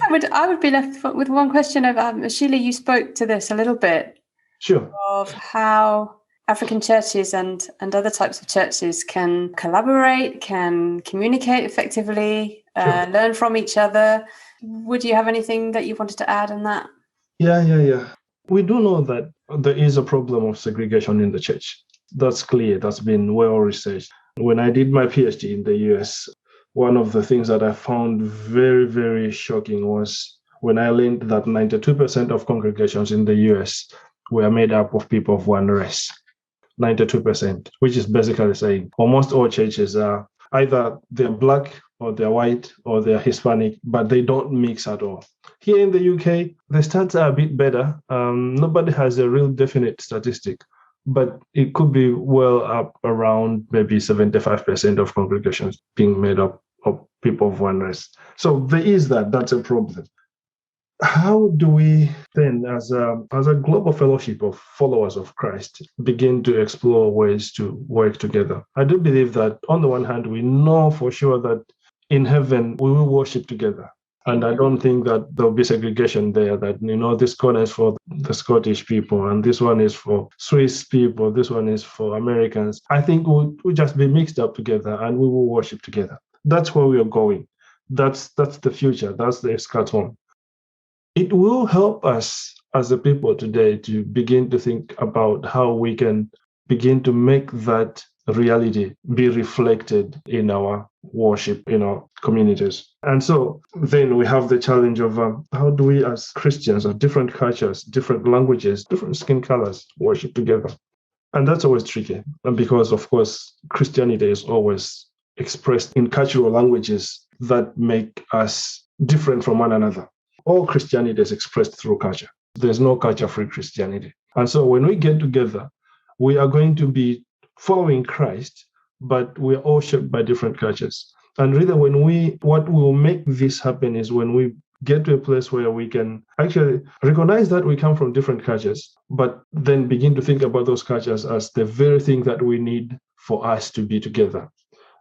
I would be left with one question of Sheila. You spoke to this a little bit. Sure. Of how African churches and other types of churches can collaborate, can communicate effectively, learn from each other. Would you have anything that you wanted to add on that? Yeah. We do know that there is a problem of segregation in the church. That's clear. That's been well researched. When I did my PhD in the US, one of the things that I found very, very shocking was when I learned that 92% of congregations in the US were made up of people of one race. 92%, which is basically saying almost all churches are either they're black or they're white or they're Hispanic, but they don't mix at all. Here in the UK, the stats are a bit better. Nobody has a real definite statistic, but it could be well up around maybe 75% of congregations being made up of people of one race. So there is that's a problem. How do we then, as a global fellowship of followers of Christ, begin to explore ways to work together? I do believe that on the one hand, we know for sure that in heaven, we will worship together. And I don't think that there'll be segregation there, that, this corner is for the Scottish people, and this one is for Swiss people, this one is for Americans. I think we'll just be mixed up together and we will worship together. That's where we are going. That's the future. That's the eschaton. It will help us as a people today to begin to think about how we can begin to make that reality be reflected in our worship, in our communities. And so then we have the challenge of how do we as Christians of different cultures, different languages, different skin colors worship together? And that's always tricky. And because, of course, Christianity is always expressed in cultural languages that make us different from one another. All Christianity is expressed through culture. There's no culture-free Christianity. And so when we get together, we are going to be following Christ, but we're all shaped by different cultures. And really, what will make this happen is when we get to a place where we can actually recognize that we come from different cultures, but then begin to think about those cultures as the very thing that we need for us to be together.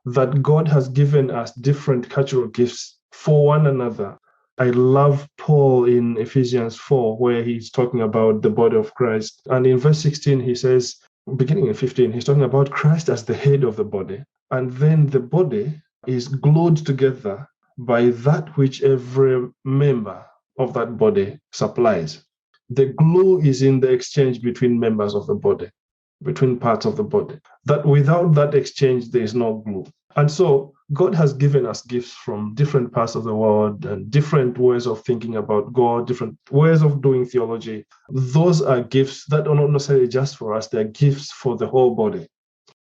That God has given us different cultural gifts for one another. I love Paul in Ephesians 4, where he's talking about the body of Christ. And in verse 16, he says, beginning in 15, he's talking about Christ as the head of the body. And then the body is glued together by that which every member of that body supplies. The glue is in the exchange between members of the body, between parts of the body. That without that exchange, there is no glue. And so God has given us gifts from different parts of the world and different ways of thinking about God, different ways of doing theology. Those are gifts that are not necessarily just for us, they're gifts for the whole body.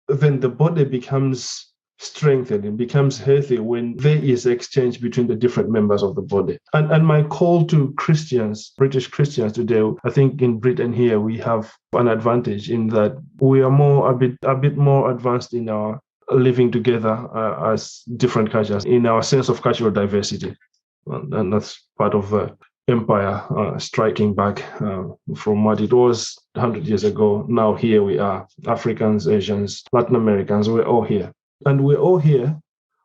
Then the body becomes strengthened, it becomes healthy when there is exchange between the different members of the body. And my call to Christians, British Christians today, I think in Britain here, we have an advantage in that we are a bit more advanced in our living together as different cultures, in our sense of cultural diversity. And that's part of the empire striking back from what it was 100 years ago. Now here we are, Africans, Asians, Latin Americans, we're all here. And we're all here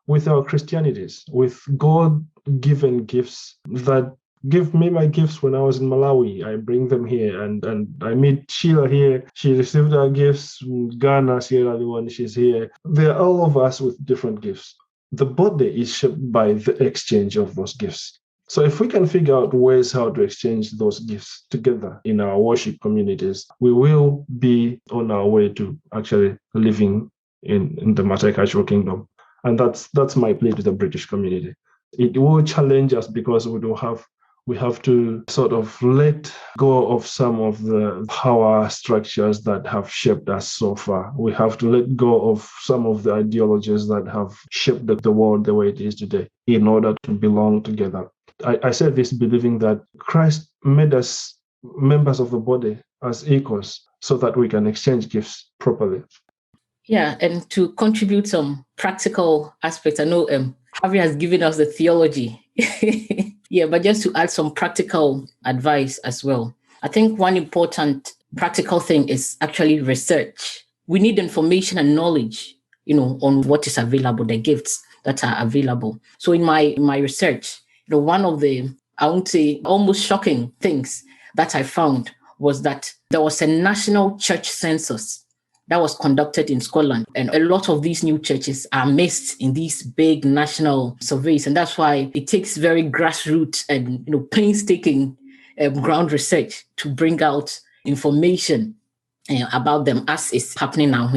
with our Christianities, with God-given gifts that give me my gifts when I was in Malawi. I bring them here, and I meet Sheila here. She received her gifts in Ghana, Sierra Leone, she's here. They're all of us with different gifts. The body is shaped by the exchange of those gifts. So if we can figure out ways how to exchange those gifts together in our worship communities, we will be on our way to actually living in the multicultural kingdom. And that's my plea to the British community. It will challenge us because we have to sort of let go of some of the power structures that have shaped us so far. We have to let go of some of the ideologies that have shaped the world the way it is today in order to belong together. I say this believing that Christ made us members of the body as equals so that we can exchange gifts properly. Yeah, and to contribute some practical aspects, I know Harvey has given us the theology. Yeah, but just to add some practical advice as well. I think one important practical thing is actually research. We need information and knowledge, on what is available, the gifts that are available. So in my research, one of the, I won't say almost shocking things that I found was that there was a national church census that was conducted in Scotland. And a lot of these new churches are missed in these big national surveys. And that's why it takes very grassroots and painstaking ground research to bring out information about them, as is happening now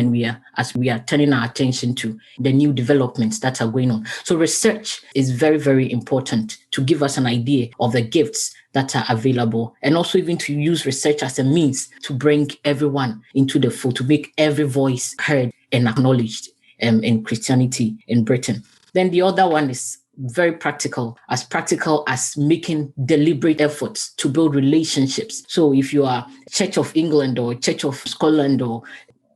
as we are turning our attention to the new developments that are going on. So research is very, very important to give us an idea of the gifts that are available, and also even to use research as a means to bring everyone into the fold, to make every voice heard and acknowledged in Christianity in Britain. Then the other one is very practical as making deliberate efforts to build relationships. So if you are Church of England or Church of Scotland or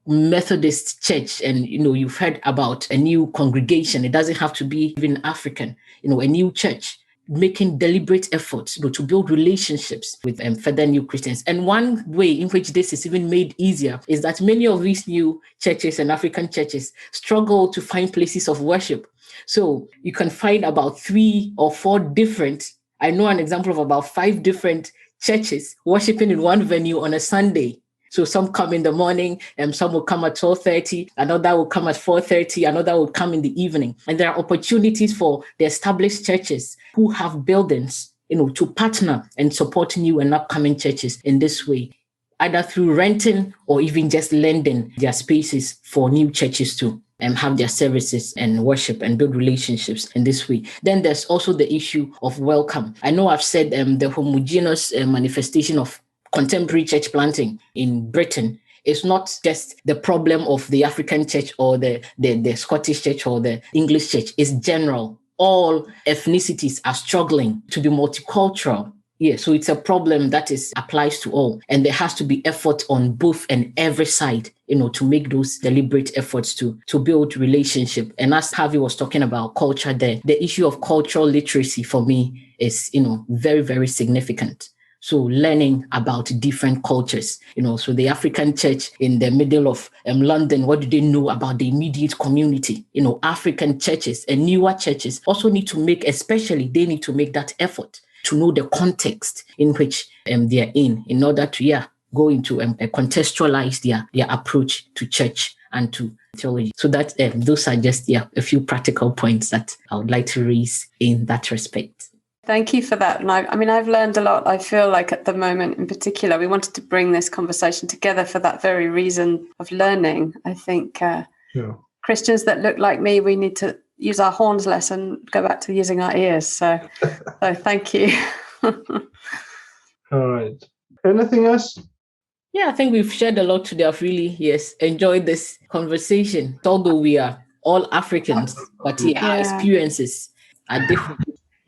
Methodist Church, and you've heard about a new congregation, it doesn't have to be even African, a new church, making deliberate efforts to build relationships with further new Christians. And one way in which this is even made easier is that many of these new churches and African churches struggle to find places of worship. So you can find about 3 or 4 different, I know an example of about 5 different churches worshiping in one venue on a Sunday. So some come in the morning and some will come at 12:30, another will come at 4:30, another will come in the evening. And there are opportunities for the established churches who have buildings, to partner and support new and upcoming churches in this way, either through renting or even just lending their spaces for new churches to have their services and worship and build relationships in this way. Then there's also the issue of welcome. I know I've said the homogeneous manifestation of contemporary church planting in Britain is not just the problem of the African church or the Scottish church or the English church. It's general. All ethnicities are struggling to be multicultural. Yeah, so it's a problem that applies to all. And there has to be effort on both and every side, to make those deliberate efforts to build relationship. And as Harvey was talking about culture there, the issue of cultural literacy for me is, very, very significant. So learning about different cultures, so the African church in the middle of London, what do they know about the immediate community? African churches and newer churches also need to make that effort to know the context in which they are in order to go into contextualize their approach to church and to theology. So that those are just a few practical points that I would like to raise in that respect. Thank you for that. And I've learned a lot. I feel like at the moment in particular, we wanted to bring this conversation together for that very reason of learning. I think Christians that look like me, we need to use our horns less and go back to using our ears. So thank you. All right. Anything else? Yeah, I think we've shared a lot today. I've really, enjoyed this conversation. Although we are all Africans, but our experiences are different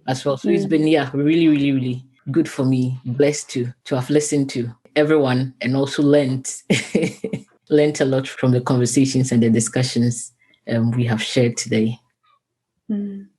as well. So it's been, really, really, really good for me. Blessed to have listened to everyone and also learned a lot from the conversations and the discussions we have shared today.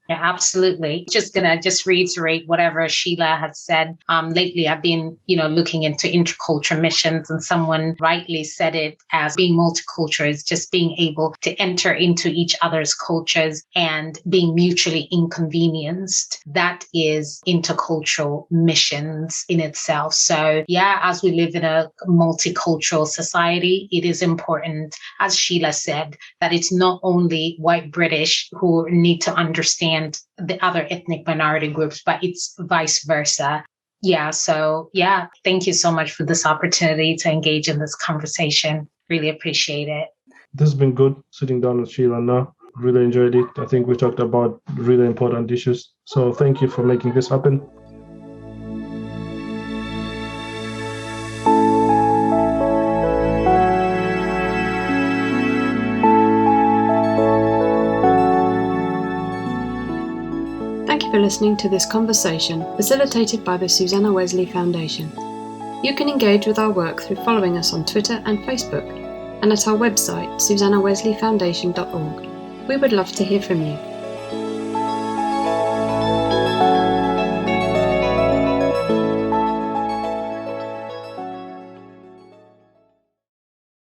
Yeah, absolutely. Just gonna reiterate whatever Sheila had said. Lately, I've been, looking into intercultural missions, and someone rightly said it as being multicultural is just being able to enter into each other's cultures and being mutually inconvenienced. That is intercultural missions in itself. So as we live in a multicultural society, it is important, as Sheila said, that it's not only white British who need to understand the other ethnic minority groups, but it's vice versa. Thank you so much for this opportunity to engage in this conversation. Really appreciate it. This has been good sitting down with Sheila now. Really enjoyed it. I think we talked about really important issues. So thank you for making this happen. For listening to this conversation facilitated by the Susanna Wesley Foundation. You can engage with our work through following us on Twitter and Facebook and at our website susannawesleyfoundation.org. We would love to hear from you.